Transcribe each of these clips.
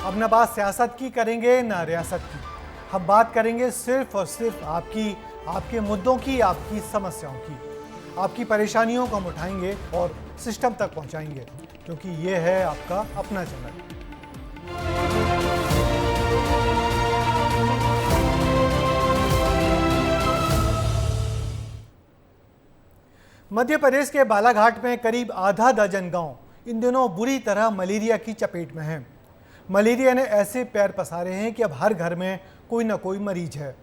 अब न बात सियासत की करेंगे न रियासत की, हम बात करेंगे सिर्फ और सिर्फ आपके मुद्दों की, आपकी समस्याओं की, आपकी परेशानियों को हम उठाएंगे और सिस्टम तक पहुंचाएंगे, क्योंकि ये है आपका अपना चैनल। मध्य प्रदेश के बालाघाट में करीब आधा दर्जन गांव इन दिनों बुरी तरह मलेरिया की चपेट में हैं। मलेरिया ने ऐसे पैर पसारे हैं कि अब हर घर में कोई ना कोई मरीज है।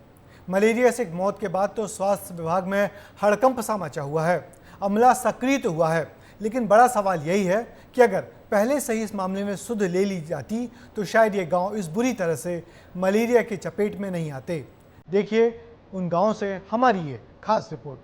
मलेरिया से मौत के बाद तो स्वास्थ्य विभाग में हड़कंप सा मचा हुआ है, अमला सक्रिय तो हुआ है, लेकिन बड़ा सवाल यही है कि अगर पहले से ही इस मामले में सुध ले ली जाती तो शायद ये गांव इस बुरी तरह से मलेरिया की चपेट में नहीं आते। देखिए उन गाँव से हमारी ये खास रिपोर्ट।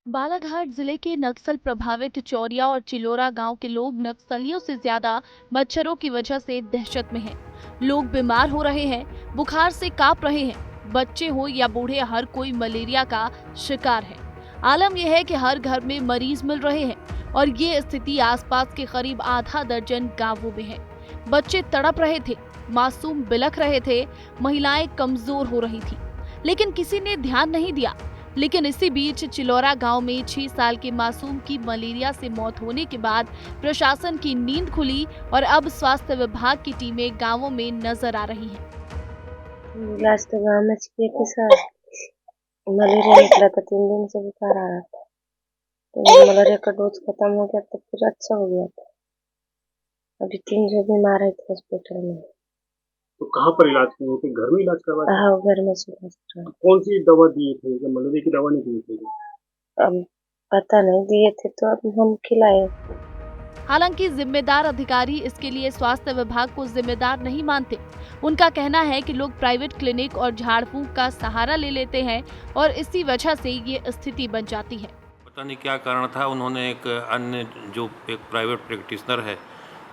बालाघाट जिले के नक्सल प्रभावित चौरिया और चिलोरा गांव के लोग नक्सलियों से ज्यादा मच्छरों की वजह से दहशत में हैं। लोग बीमार हो रहे हैं, बुखार से कांप रहे हैं। बच्चे हो या बूढ़े, हर कोई मलेरिया का शिकार है। आलम यह है कि हर घर में मरीज मिल रहे हैं और ये स्थिति आसपास के करीब आधा दर्जन गांवों में है। बच्चे तड़प रहे थे, मासूम बिलख रहे थे, महिलाएं कमजोर हो रही थी, लेकिन किसी ने ध्यान नहीं दिया। लेकिन इसी बीच चिलौरा गांव में 6 साल के मासूम की मलेरिया से मौत होने के बाद प्रशासन की नींद खुली और अब स्वास्थ्य विभाग की टीमें गांवों में नजर आ रही हैं। लास्ट गांव में छिपे के साथ मलेरिया निकला था, 3 दिन से बुखार आ रहा था, तो मलेरिया का डोज खत्म हो गया तो फिर अच्छा हो गया था। अभी 3 जो बीमार है हॉस्पिटल में। तो कहाँ पर इलाज किए थे? घर में इलाज करवाया? हाँ, घर में सुबह। कौन सी दवा दिए थे? जब मलेरिया की दवा नहीं दिए थे? अब पता नहीं दिए थे तो अब हम खिलाए। हालांकि जिम्मेदार अधिकारी इसके लिए स्वास्थ्य विभाग को जिम्मेदार नहीं मानते। उनका कहना है कि लोग प्राइवेट क्लिनिक और झाड़ फूंक का सहारा ले लेते हैं और इसी वजह से ये स्थिति बन जाती है। पता नहीं क्या कारण था, उन्होंने एक अन्य जो एक प्राइवेट प्रैक्टिशनर है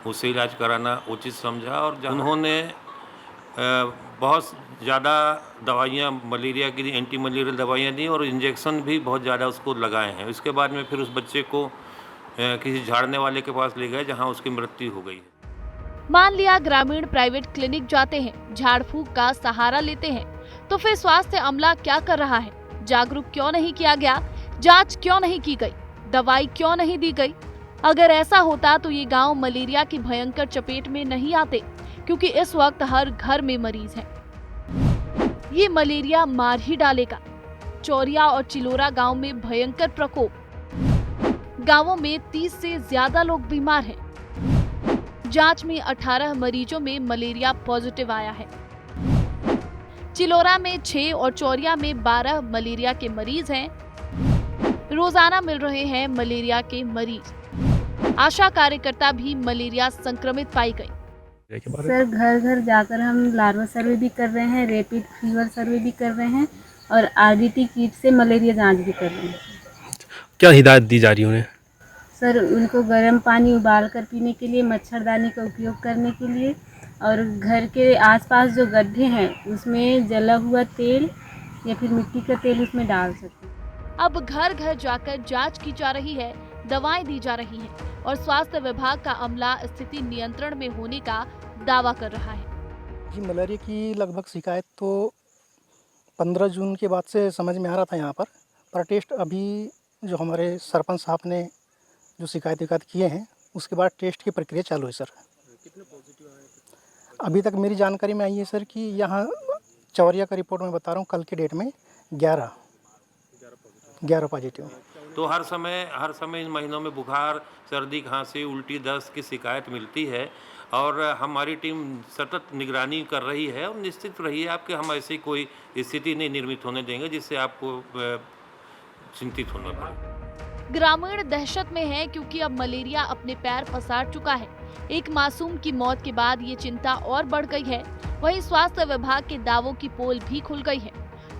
उससे इलाज कराना उचित समझा और उन्होंने बहुत ज़्यादा दवाइयाँ मलेरिया की एंटी मलेरियल दवाइयाँ दी और इंजेक्शन भी बहुत ज़्यादा उसको लगाए हैं। इसके बाद में फिर उस बच्चे को किसी झाड़ने वाले के पास ले गए जहां उसकी मृत्यु हो गई है। मान लिया ग्रामीण प्राइवेट क्लिनिक जाते हैं, झाड़ फूंक का सहारा लेते हैं, तो फिर स्वास्थ्य अमला क्या कर रहा है? जागरूक क्यों नहीं किया गया? जांच क्यों नहीं की गई? दवाई क्यों नहीं दी गई? अगर ऐसा होता तो ये गांव मलेरिया की भयंकर चपेट में नहीं आते, क्योंकि इस वक्त हर घर में मरीज है। ये मलेरिया मार ही डालेगा। चौरिया और चिलोरा गांव में भयंकर प्रकोप, गांवों में 30 से ज्यादा लोग बीमार हैं। जांच में 18 मरीजों में मलेरिया पॉजिटिव आया है। चिलोरा में 6 और चौरिया में 12 मलेरिया के मरीज हैं। रोजाना मिल रहे हैं मलेरिया के मरीज। आशा कार्यकर्ता भी मलेरिया संक्रमित पाई गई। सर, घर घर जाकर हम लार्वा सर्वे भी कर रहे हैं, रैपिड फीवर सर्वे भी कर रहे हैं और आरडीटी किट से मलेरिया जांच भी कर रहे हैं। क्या हिदायत दी जा रही है उन्हें? सर, उनको गर्म पानी उबाल कर पीने के लिए, मच्छरदानी का उपयोग करने के लिए और घर के आसपास जो गड्ढे हैं उसमें जला हुआ तेल या फिर मिट्टी का तेल उसमें डाल सकते हैं। अब घर घर जाकर जांच की जा रही है, दवाएं दी जा रही हैं और स्वास्थ्य विभाग का अमला स्थिति नियंत्रण में होने का दावा कर रहा है। जी, मलेरिया की लगभग शिकायत तो 15 जून के बाद से समझ में आ रहा था यहाँ पर टेस्ट अभी जो हमारे सरपंच साहब ने जो शिकायत किए हैं उसके बाद टेस्ट की प्रक्रिया चालू है सर। कितने पॉजिटिव आए थे? अभी तक मेरी जानकारी में आई है सर कि यहाँ चौरिया का रिपोर्ट मैं बता रहा हूँ, कल के डेट में 11 पॉजिटिव। तो हर समय इन महीनों में बुखार, सर्दी, खांसी, उल्टी, दस्त की शिकायत मिलती है और हमारी टीम सतत निगरानी कर रही है और निश्चित रहिए आपके हम ऐसी कोई स्थिति नहीं निर्मित होने देंगे जिससे आपको चिंतित होना पड़े। ग्रामीण दहशत में है क्योंकि अब मलेरिया अपने पैर पसार चुका है। एक मासूम की मौत के बाद ये चिंता और बढ़ गई है। वहीं स्वास्थ्य विभाग के दावों की पोल भी खुल गई है।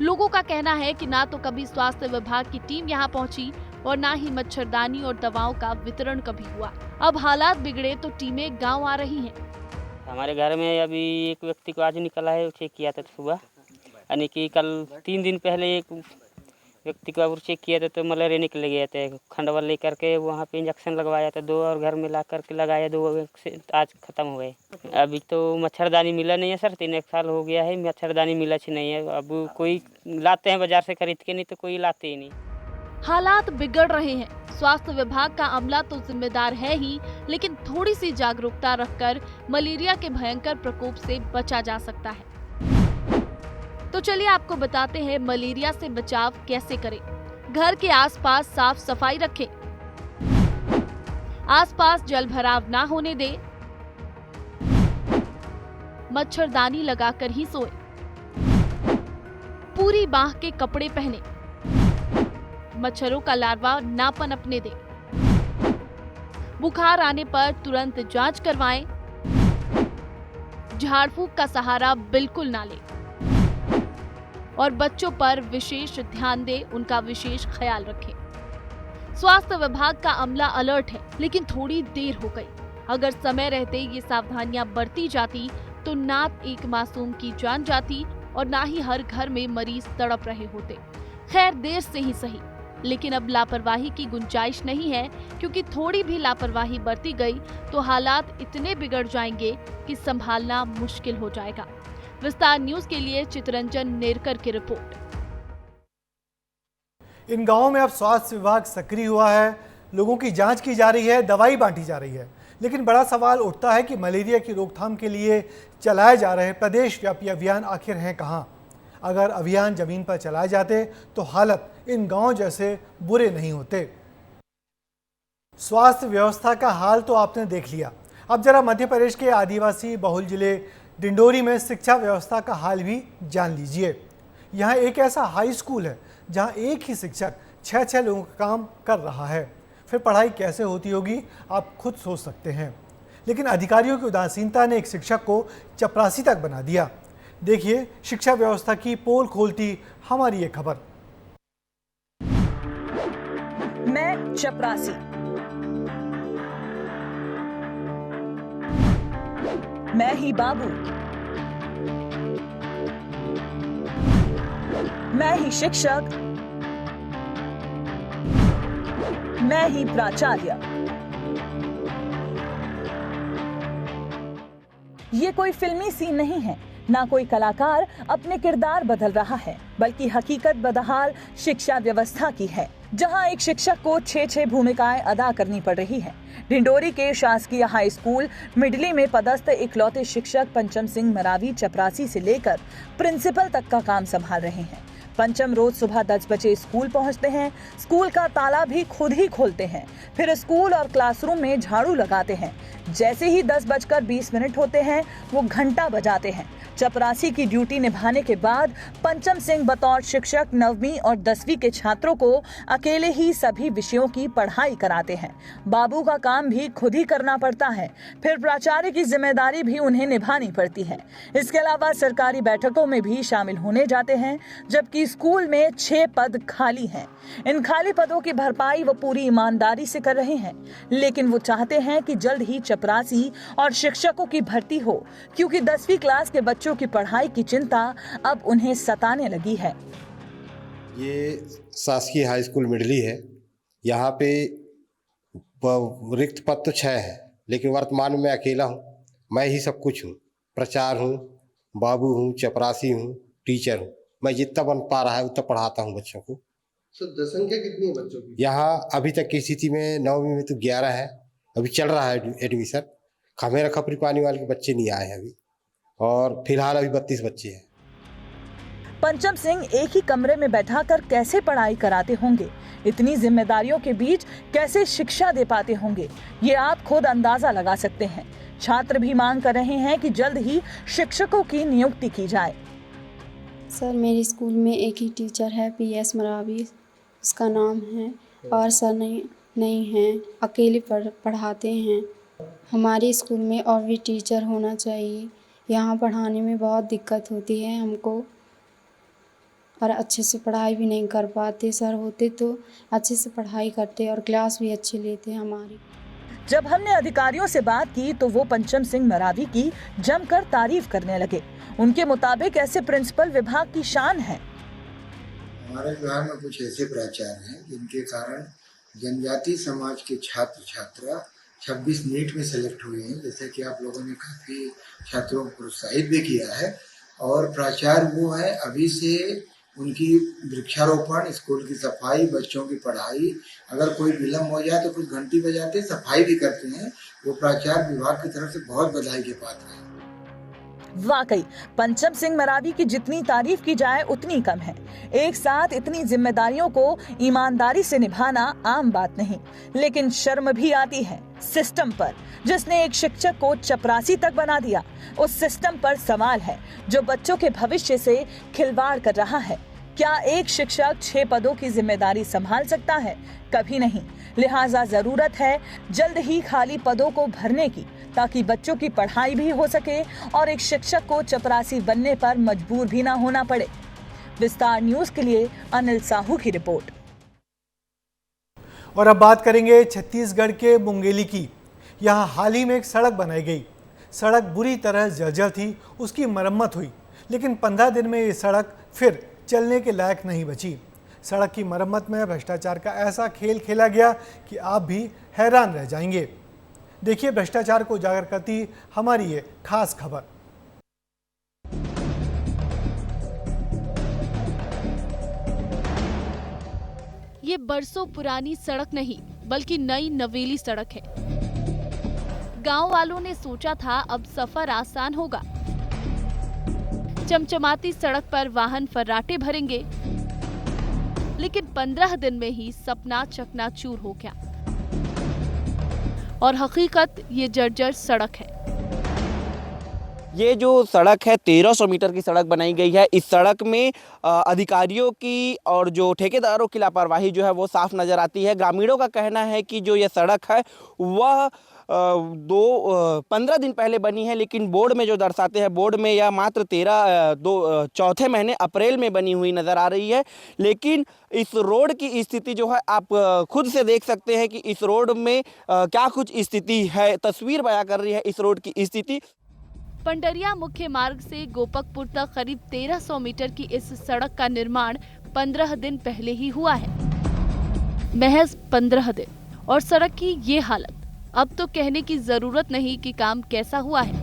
लोगों का कहना है कि ना तो कभी स्वास्थ्य विभाग की टीम यहाँ पहुंची और ना ही मच्छरदानी और दवाओं का वितरण कभी हुआ। अब हालात बिगड़े तो टीमें गांव आ रही हैं। हमारे घर में अभी एक व्यक्ति को आज निकला है, चेक किया था सुबह, यानी कि कल 3 दिन पहले एक व्यक्ति को और चेक किया था तो मलेरिया निकल गया था। खंडवा लेकर के वहाँ पे इंजेक्शन लगवाया था 2 और घर में ला करके लगाया 2 से आज ख़त्म हो गए। अभी तो मच्छरदानी मिला नहीं है सर, 3 एक साल हो गया है मच्छरदानी मिला ही नहीं है। अब कोई लाते हैं बाजार से खरीद के, नहीं तो कोई लाते ही नहीं। हालात बिगड़ रहे हैं। स्वास्थ्य विभाग का अमला तो जिम्मेदार है ही, लेकिन थोड़ी सी जागरूकता रखकर मलेरिया के भयंकर प्रकोप से बचा जा सकता है। तो चलिए आपको बताते हैं मलेरिया से बचाव कैसे करें। घर के आसपास साफ सफाई रखें, आसपास जल भराव ना होने दें, मच्छरदानी लगाकर ही सोएं, पूरी बाह के कपड़े पहने, मच्छरों का लार्वा ना पनपने दें, बुखार आने पर तुरंत जांच करवाएं, झाड़ फूंक का सहारा बिल्कुल ना लें और बच्चों पर विशेष ध्यान दें, उनका विशेष ख्याल रखें। स्वास्थ्य विभाग का अमला अलर्ट है, लेकिन थोड़ी देर हो गई। अगर समय रहते ये सावधानियां बरती जाती तो ना एक मासूम की जान जाती और ना ही हर घर में मरीज तड़प रहे होते। खैर देर से ही सही, लेकिन अब लापरवाही की गुंजाइश नहीं है, क्योंकि थोड़ी भी लापरवाही बरती गई तो हालात इतने बिगड़ जाएंगे कि संभालना मुश्किल हो जाएगा। विस्तार न्यूज के लिए चितरंजन नेरकर की रिपोर्ट। इन गांवों में अब स्वास्थ्य विभाग सक्रिय हुआ है, लोगों की जांच की जा रही है, दवाई बांटी जा रही है। लेकिन बड़ा सवाल उठता है कि मलेरिया की रोकथाम के लिए चलाए जा रहे प्रदेश व्यापी अभियान आखिर हैं कहां? अगर अभियान जमीन पर चलाए जाते तो हालत इन गांवों जैसे बुरे नहीं होते। स्वास्थ्य व्यवस्था का हाल तो आपने देख लिया, अब जरा मध्य प्रदेश के आदिवासी बहुल जिले डिंडोरी में शिक्षा व्यवस्था का हाल भी जान लीजिए। यहाँ एक ऐसा हाई स्कूल है जहाँ एक ही शिक्षक 6 लोगों का काम कर रहा है। फिर पढ़ाई कैसे होती होगी आप खुद सोच सकते हैं। लेकिन अधिकारियों की उदासीनता ने एक शिक्षक को चपरासी तक बना दिया। देखिए शिक्षा व्यवस्था की पोल खोलती हमारी ये खबर। मैं चपरासी, मैं ही बाबू, मैं ही शिक्षक, मैं ही प्राचार्य। ये कोई फिल्मी सीन नहीं है, ना कोई कलाकार अपने किरदार बदल रहा है, बल्कि हकीकत बदहाल शिक्षा व्यवस्था की है, जहां एक शिक्षक को 6 भूमिकाएं अदा करनी पड़ रही है। डिंडोरी के शासकीय हाई स्कूल मिडली में पदस्थ इकलौते शिक्षक पंचम सिंह मरावी चपरासी से लेकर प्रिंसिपल तक का काम संभाल रहे हैं। पंचम रोज सुबह 10 बजे स्कूल पहुंचते हैं, स्कूल का ताला भी खुद ही खोलते हैं, फिर स्कूल और क्लासरूम में झाड़ू लगाते हैं। जैसे ही 10:20 होते हैं वो घंटा बजाते हैं। चपरासी की ड्यूटी निभाने के बाद पंचम सिंह बतौर शिक्षक 9वीं और 10वीं के छात्रों को अकेले ही सभी विषयों की पढ़ाई कराते हैं। बाबू का काम भी खुद ही करना पड़ता है, फिर प्राचार्य की जिम्मेदारी भी उन्हें निभानी पड़ती है। इसके अलावा सरकारी बैठकों में भी शामिल होने जाते हैं, जबकि स्कूल में 6 पद खाली हैं। इन खाली पदों की भरपाई वो पूरी ईमानदारी से कर रहे हैं, लेकिन वो चाहते हैं कि जल्द ही चपरासी और शिक्षकों की भर्ती हो, क्योंकि 10वीं क्लास के बच्चों की पढ़ाई की चिंता अब उन्हें सताने लगी है। ये शासकीय हाई स्कूल मिडली है। यहाँ पे रिक्त पद तो 6 है, लेकिन वर्तमान में मैं अकेला हूँ। मैं ही सब कुछ हूँ, प्रचार हूँ, बाबू हूँ, चपरासी हूँ, टीचर हूँ। मैं जितना बन पा रहा है उतना पढ़ाता हूँ बच्चों को। तो जनसंख्या कितनी है बच्चों की? यहाँ अभी तक की स्थिति में 9वीं में तो 11 है, अभी चल रहा है एडमिशन। खमेरा खपरी पानी वाले के बच्चे नहीं आए हैं अभी, और फिलहाल अभी 32 बच्चे हैं। पंचम सिंह एक ही कमरे में बैठाकर कैसे पढ़ाई कराते होंगे, इतनी जिम्मेदारियों के बीच कैसे शिक्षा दे पाते होंगे, ये आप खुद अंदाजा लगा सकते हैं। छात्र भी मांग कर रहे हैं कि जल्द ही शिक्षकों की नियुक्ति की जाए। सर मेरे स्कूल में एक ही टीचर है, PS मरावी उसका नाम है, और सर नहीं हैं, अकेले पढ़ाते हैं। हमारे स्कूल में और भी टीचर होना चाहिए, यहाँ पढ़ाने में बहुत दिक्कत होती है हमको, और अच्छे से पढ़ाई भी नहीं कर पाते। सर होते तो अच्छे से पढ़ाई करते और क्लास भी अच्छी लेते हमारी। जब हमने अधिकारियों से बात की तो वो पंचम सिंह मरावी की जमकर तारीफ करने लगे। उनके मुताबिक ऐसे प्रिंसिपल विभाग की शान है। हमारे विभाग में कुछ ऐसे प्राचार्य हैं जिनके कारण जनजाति समाज के छात्र छात्रा 26 नीट में सेलेक्ट हुए हैं, जैसे कि आप लोगों ने काफी छात्रों को प्रोत्साहित भी किया है। और प्राचार्य वो है, अभी से उनकी वृक्षारोपण, स्कूल की सफाई, बच्चों की पढ़ाई, अगर कोई विलम्ब हो जाए तो कुछ घंटी बजाते सफाई भी करते हैं। वो प्राचार्य विभाग की तरफ से बहुत बधाई के पात्र हैं। वाकई पंचम सिंह मरावी की जितनी तारीफ की जाए उतनी कम है। एक साथ इतनी जिम्मेदारियों को ईमानदारी से निभाना आम बात नहीं, लेकिन शर्म भी आती है सिस्टम पर, जिसने एक शिक्षक को चपरासी तक बना दिया। उस सिस्टम पर सवाल है जो बच्चों के भविष्य से खिलवाड़ कर रहा है। क्या एक शिक्षक 6 पदों की जिम्मेदारी संभाल सकता है? कभी नहीं। लिहाजा जरूरत है जल्द ही खाली पदों को भरने की, ताकि बच्चों की पढ़ाई भी हो सके और एक शिक्षक को चपरासी बनने पर मजबूर भी ना होना पड़े। विस्तार न्यूज के लिए अनिल साहू की रिपोर्ट। और अब बात करेंगे छत्तीसगढ़ के मुंगेली की। यहाँ हाल ही में एक सड़क बनाई गई। सड़क बुरी तरह जर्जर थी, उसकी मरम्मत हुई, लेकिन 15 दिन में ये सड़क फिर चलने के लायक नहीं बची। सड़क की मरम्मत में भ्रष्टाचार का ऐसा खेल खेला गया कि आप भी हैरान रह जाएंगे। देखिए भ्रष्टाचार को उजागर करती हमारी ये खास खबर। ये बरसों पुरानी सड़क नहीं बल्कि नई नवेली सड़क है। गांव वालों ने सोचा था अब सफर आसान होगा। चमचमाती सड़क पर वाहन फर्राटे भरेंगे, लेकिन 15 दिन में ही सपना चकनाचूर हो गया और हकीकत ये जर्जर सड़क है। ये जो सड़क है 1300 मीटर की सड़क बनाई गई है। इस सड़क में अधिकारियों की और जो ठेकेदारों की लापरवाही जो है वो साफ नज़र आती है। ग्रामीणों का कहना है कि जो ये सड़क है वह 15 दिन पहले बनी है, लेकिन बोर्ड में जो दर्शाते हैं, बोर्ड में यह मात्र चौथे महीने अप्रैल में बनी हुई नज़र आ रही है। लेकिन इस रोड की स्थिति जो है आप खुद से देख सकते हैं कि इस रोड में क्या कुछ स्थिति है। तस्वीर बयां कर रही है इस रोड की स्थिति। पंडरिया मुख्य मार्ग से गोपकपुर तक करीब 1300 मीटर की इस सड़क का निर्माण 15 दिन पहले ही हुआ है। महज 15 दिन और सड़क की ये हालत। अब तो कहने की जरूरत नहीं कि काम कैसा हुआ है।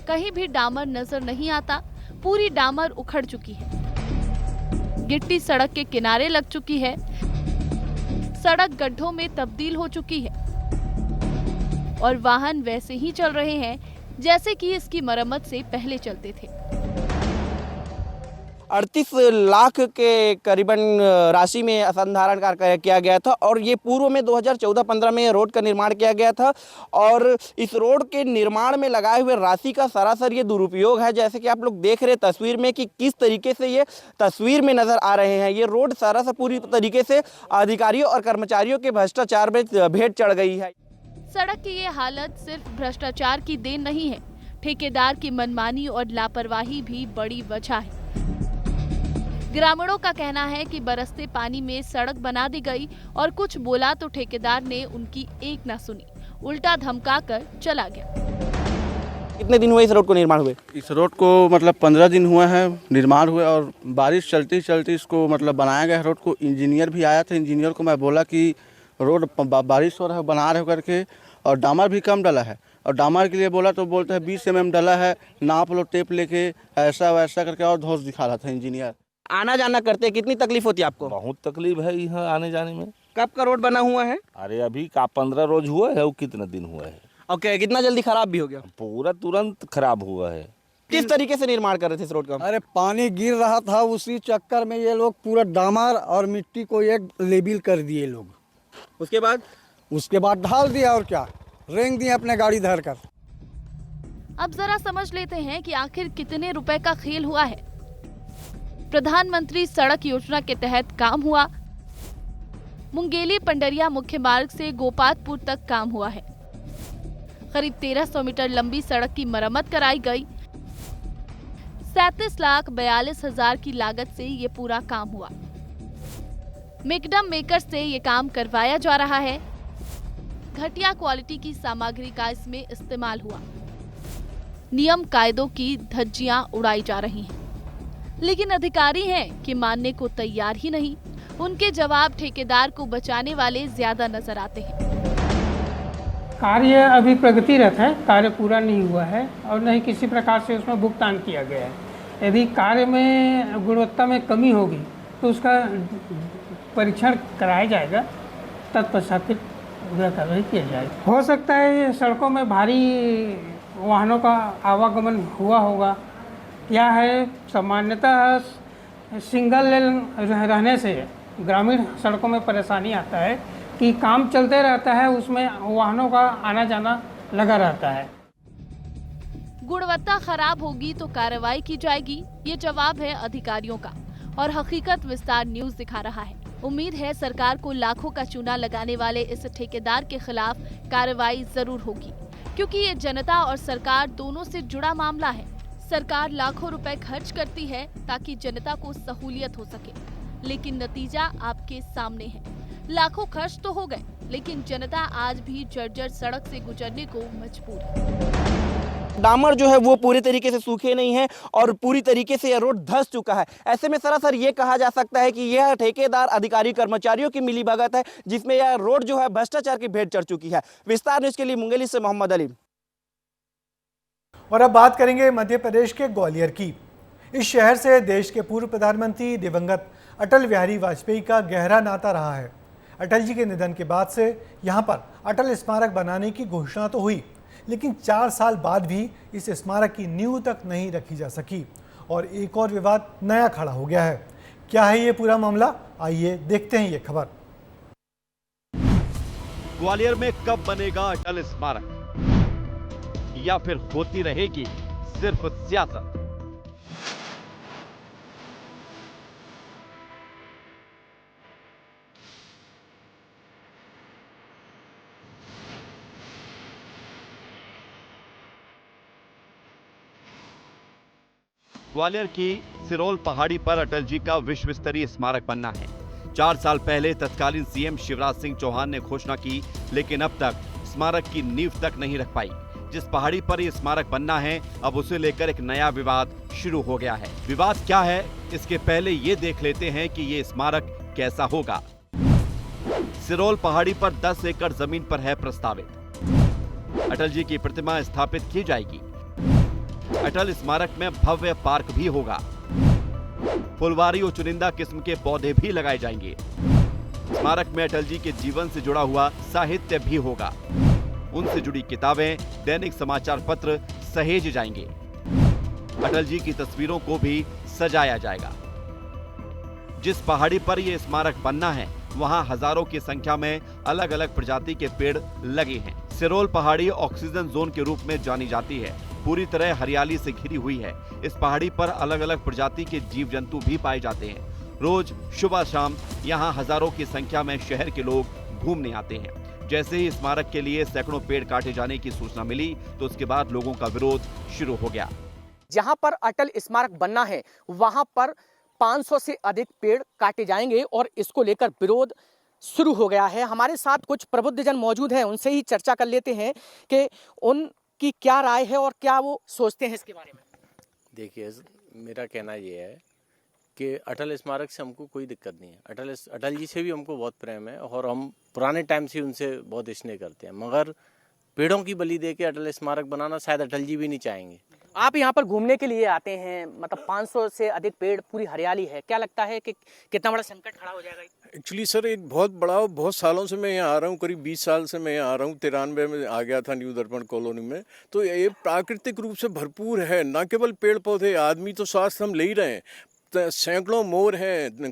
कहीं भी डामर नजर नहीं आता। पूरी डामर उखड़ चुकी है। गिट्टी सड़क के किनारे लग चुकी है। सड़क गड्ढों में तब्दील हो चुकी है और वाहन वैसे ही चल रहे हैं जैसे कि इसकी मरम्मत से पहले चलते थे। 38 लाख के करीबन राशि में असंधारण कार्य किया गया था और ये पूर्व में 2014-15 में रोड का निर्माण किया गया था। और इस रोड के निर्माण में लगाए हुए राशि का सरासर ये दुरुपयोग है। जैसे कि आप लोग देख रहे हैं तस्वीर में कि किस तरीके से ये तस्वीर में नजर आ रहे हैं। ये रोड सरासर पूरी तरीके से अधिकारियों और कर्मचारियों के भ्रष्टाचार में भेंट चढ़ गई है। सड़क की ये हालत सिर्फ भ्रष्टाचार की देन नहीं है, ठेकेदार की मनमानी और लापरवाही भी बड़ी वजह है। ग्रामीणों का कहना है कि बरसते पानी में सड़क बना दी गई और कुछ बोला तो ठेकेदार ने उनकी एक ना सुनी, उल्टा धमकाकर चला गया। कितने दिन हुए इस रोड को निर्माण हुए? इस रोड को मतलब 15 दिन हुए हैं निर्माण हुए और बारिश चलती चलती इसको मतलब बनाया गया रोड को। इंजीनियर भी आया था। इंजीनियर को मैं बोला कि रोड बारिश हो रहा है, बना रहे हो करके, और डामर भी कम डाला है। और डामर के लिए बोला तो बोलते हैं 20 mm डाला है, नाप लो टेप लेके, ऐसा वैसा करके, और धौस दिखा रहा था इंजीनियर। आना जाना करते कितनी तकलीफ होती है आपको? बहुत तकलीफ है यहाँ आने जाने में। कब का रोड बना हुआ है? अरे अभी का 15 रोज हुआ है, वो कितना दिन हुआ है। ओके, कितना जल्दी खराब भी हो गया? पूरा तुरंत खराब हुआ है। किस तरीके से निर्माण कर रहे थे इस रोड का? अरे पानी गिर रहा था, उसी चक्कर में ये लोग पूरा डामर और मिट्टी को एक लेबिल कर दिए लोग। उसके बाद ढाल दिया और क्या, रेंग दिया अपने गाड़ी धर कर। अब जरा समझ लेते हैं कि आखिर कितने रुपए का खेल हुआ है। प्रधानमंत्री सड़क योजना के तहत काम हुआ। मुंगेली पंडरिया मुख्य मार्ग से गोपातपुर तक काम हुआ है। करीब 1300 मीटर लंबी सड़क की मरम्मत कराई गई। 37,42,000 की लागत से ये पूरा काम हुआ। मेकडम मेकर से ये काम करवाया जा रहा है। घटिया क्वालिटी की सामग्री का इसमें इस्तेमाल हुआ। नियम कायदों की धज्जियां उड़ाई जा रही हैं, लेकिन अधिकारी हैं कि मानने को तैयार ही नहीं। उनके जवाब ठेकेदार को बचाने वाले ज्यादा नजर आते हैं। कार्य अभी प्रगतिरत है, कार्य पूरा नहीं हुआ है और न ही किसी प्रकार से उसमें भुगतान किया गया है। यदि कार्य में गुणवत्ता में कमी होगी तो उसका परीक्षण कराया जाएगा, तत्पश्चात फिर कार्रवाई किया जाएगा। हो सकता है सड़कों में भारी वाहनों का आवागमन हुआ होगा। क्या है, सामान्यतः सिंगल लेन रहने से ग्रामीण सड़कों में परेशानी आता है कि काम चलते रहता है, उसमें वाहनों का आना जाना लगा रहता है। गुणवत्ता खराब होगी तो कार्रवाई की जाएगी, ये जवाब है अधिकारियों का और हकीकत विस्तार न्यूज़ दिखा रहा है। उम्मीद है सरकार को लाखों का चूना लगाने वाले इस ठेकेदार के खिलाफ कार्रवाई जरूर होगी, क्योंकि ये जनता और सरकार दोनों से जुड़ा मामला है। सरकार लाखों रुपए खर्च करती है ताकि जनता को सहूलियत हो सके, लेकिन नतीजा आपके सामने है। लाखों खर्च तो हो गए, लेकिन जनता आज भी जर्जर सड़क से गुजरने को मजबूर है। डामर जो है वो पूरी तरीके से सूखे नहीं है और पूरी तरीके से यह रोड धंस चुका है। ऐसे में सरासर ये कहा जा सकता है कि यह ठेकेदार अधिकारी कर्मचारियों की मिलीभगत है, जिसमें यह रोड जो है भ्रष्टाचार की भेंट चढ़ चुकी है। विस्तार न्यूज के लिए मुंगेली से मोहम्मद अली। और अब बात करेंगे मध्य प्रदेश के ग्वालियर की। इस शहर से देश के पूर्व प्रधानमंत्री दिवंगत अटल बिहारी वाजपेयी का गहरा नाता रहा है। अटल जी के निधन के बाद से यहाँ पर अटल स्मारक बनाने की घोषणा तो हुई, लेकिन 4 साल बाद भी इस स्मारक की नींव तक नहीं रखी जा सकी और एक और विवाद नया खड़ा हो गया है। क्या है ये पूरा मामला, आइए देखते हैं ये खबर। ग्वालियर में कब बनेगा अटल स्मारक, या फिर होती रहेगी सिर्फ सियासत? ग्वालियर की सिरोल पहाड़ी पर अटल जी का विश्व स्तरीय स्मारक बनना है। 4 साल पहले तत्कालीन सीएम शिवराज सिंह चौहान ने घोषणा की, लेकिन अब तक स्मारक की नींव तक नहीं रख पाई। जिस पहाड़ी पर यह स्मारक बनना है, अब उसे लेकर एक नया विवाद शुरू हो गया है। विवाद क्या है, इसके पहले ये देख लेते हैं कि ये स्मारक कैसा होगा। सिरोल पहाड़ी पर 10 एकड़ जमीन पर है प्रस्तावित। अटल जी की प्रतिमा स्थापित की जाएगी। अटल स्मारक में भव्य पार्क भी होगा। फुलवारी और चुनिंदा किस्म के पौधे भी लगाए जाएंगे। स्मारक में अटल जी के जीवन से जुड़ा हुआ साहित्य भी होगा। उनसे जुड़ी किताबें, दैनिक समाचार पत्र सहेजे जाएंगे। अटल जी की तस्वीरों को भी सजाया जाएगा। जिस पहाड़ी पर यह स्मारक बनना है, वहां हजारों की संख्या में अलग अलग प्रजाति के पेड़ लगे हैं। सिरोल पहाड़ी ऑक्सीजन जोन के रूप में जानी जाती है। पूरी तरह हरियाली से घिरी हुई है। इस पहाड़ी पर अलग अलग प्रजाति के जीव जंतु भी पाए जाते हैं। रोज सुबह शाम यहाँ हजारों की संख्या में शहर के लोग घूमने आते हैं। जैसे ही स्मारक के लिए सैकड़ों पेड़ काटे जाने की सूचना मिली, तो उसके बाद लोगों का विरोध शुरू हो गया। जहां पर अटल स्मारक बनना है, वहां पर 500 से अधिक पेड़ काटे जाएंगे और इसको लेकर विरोध शुरू हो गया है। हमारे साथ कुछ प्रबुद्धजन मौजूद हैं, उनसे ही चर्चा कर लेते हैं कि उनकी क्या राय है और क्या वो सोचते हैं इसके बारे में। देखिए, मेरा कहना ये है कि अटल स्मारक से हमको कोई दिक्कत नहीं है। अटल जी से भी हमको बहुत प्रेम है और हम पुराने टाइम से उनसे बहुत स्नेह करते हैं, मगर पेड़ों की बलि दे के अटल स्मारक बनाना शायद अटल जी भी नहीं चाहेंगे। आप यहाँ पर घूमने के लिए आते हैं, मतलब 500 से अधिक पेड़, पूरी हरियाली है, क्या लगता है कि कितना बड़ा संकट खड़ा हो जाएगा? एक्चुअली सर, एक बहुत सालों से मैं यहाँ आ रहा हूँ, करीब 20 साल से मैं यहाँ आ रहा हूँ। 93 में आ गया था न्यू दर्पण कॉलोनी में। तो ये प्राकृतिक रूप से भरपूर है, न केवल पेड़ पौधे, आदमी तो स्वास्थ्य हम ले ही रहे हैं। सैकड़ों मोर हैं,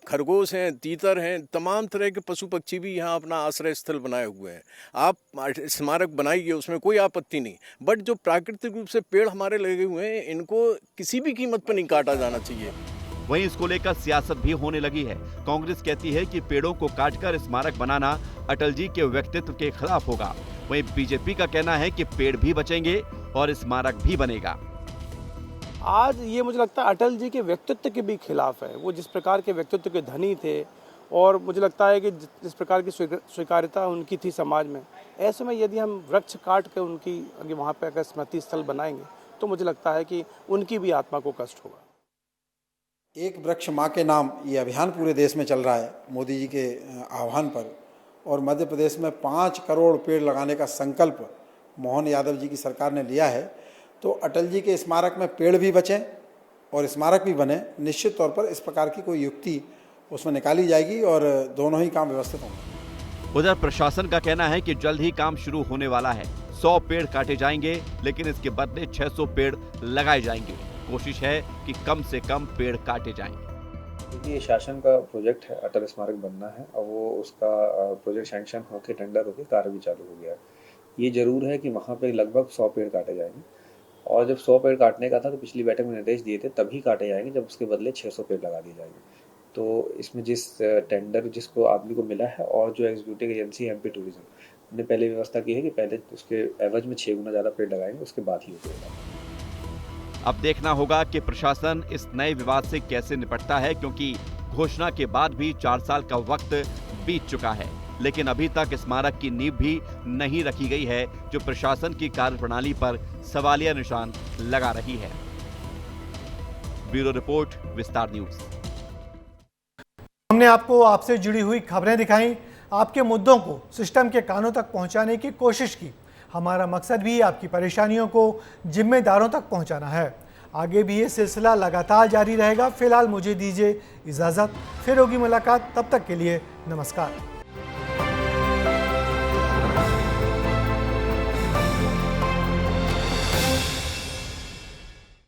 खरगोश हैं, तीतर हैं, तमाम तरह के पशु पक्षी भी यहाँ अपना आश्रय स्थल बनाए हुए हैं। आप स्मारक बनाइए, उसमें कोई आपत्ति नहीं, बट जो प्राकृतिक रूप से पेड़ हमारे लगे हुए हैं, इनको किसी भी कीमत पर नहीं काटा जाना चाहिए। वहीं इसको लेकर सियासत भी होने लगी है। कांग्रेस कहती है कि पेड़ों को काटकर स्मारक बनाना अटल जी के व्यक्तित्व के खिलाफ होगा। वहीं बीजेपी का कहना है कि पेड़ भी बचेंगे और स्मारक भी बनेगा। आज ये मुझे लगता है अटल जी के व्यक्तित्व के भी खिलाफ है। वो जिस प्रकार के व्यक्तित्व के धनी थे और मुझे लगता है कि जिस प्रकार की स्वीकार्यता उनकी थी समाज में, ऐसे में यदि हम वृक्ष काट के उनकी अगर वहाँ पर अगर स्मृति स्थल बनाएंगे तो मुझे लगता है कि उनकी भी आत्मा को कष्ट होगा। एक वृक्ष माँ के नाम ये अभियान पूरे देश में चल रहा है मोदी जी के आह्वान पर, और मध्य प्रदेश में 5 करोड़ पेड़ लगाने का संकल्प मोहन यादव जी की सरकार ने लिया है। तो अटल जी के स्मारक में पेड़ भी बचें और स्मारक भी बने, निश्चित तौर पर इस प्रकार की कोई युक्ति उसमें निकाली जाएगी और दोनों ही काम व्यवस्थित होंगे। उधर प्रशासन का कहना है कि जल्द ही काम शुरू होने वाला है। 100 पेड़ काटे जाएंगे, लेकिन इसके बदले 600 पेड़ लगाए जाएंगे। कोशिश है कि कम से कम पेड़ काटे जाएं। ये शासन का प्रोजेक्ट है, अटल स्मारक बनना है और वो उसका प्रोजेक्ट सैंक्शन होकर टेंडर होकर कार्य भी चालू हो गया है। ये जरूर है कि वहाँ पे लगभग 100 पेड़ काटे जाएंगे, और जब 100 पेड़ काटने का था तो पिछली बैठक में निर्देश दिए थे तभी काटे जाएंगे जब उसके बदले 600 पेड़ लगा दिए जाएंगे। तो इसमें जिस टेंडर जिसको आदमी को मिला है और जो एग्जीक्यूटिव एजेंसी एमपी टूरिज्म ने पहले व्यवस्था की है कि पहले उसके एवरेज में 6 गुना ज़्यादा पेड़ लगाएंगे, उसके बाद ही होगा। अब देखना होगा कि प्रशासन इस नए विवाद से कैसे निपटता है, क्योंकि घोषणा के बाद भी 4 साल का वक्त बीत चुका है, लेकिन अभी तक स्मारक की नींव भी नहीं रखी गई है, जो प्रशासन की कार्यप्रणाली पर सवालिया निशान लगा रही है। ब्यूरो रिपोर्ट, विस्तार न्यूज। हमने आपको आपसे जुड़ी हुई खबरें दिखाई, आपके मुद्दों को सिस्टम के कानों तक पहुंचाने की कोशिश की। हमारा मकसद भी आपकी परेशानियों को जिम्मेदारों तक पहुंचाना है। आगे भी ये सिलसिला लगातार जारी रहेगा। फिलहाल मुझे दीजिए इजाज़त, फिर होगी मुलाकात। तब तक के लिए नमस्कार।